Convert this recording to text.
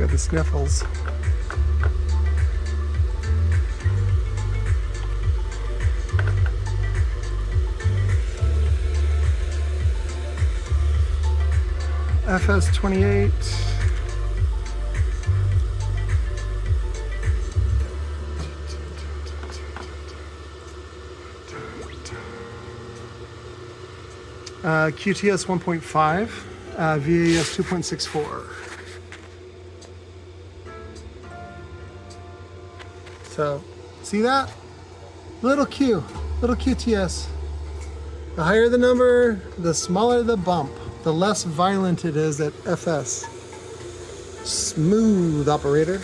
got the sniffles. FS28. QTS 1.5, VAS 2.64. So, see that? Little QTS. The higher the number, the smaller the bump, the less violent it is at FS. Smooth, operator.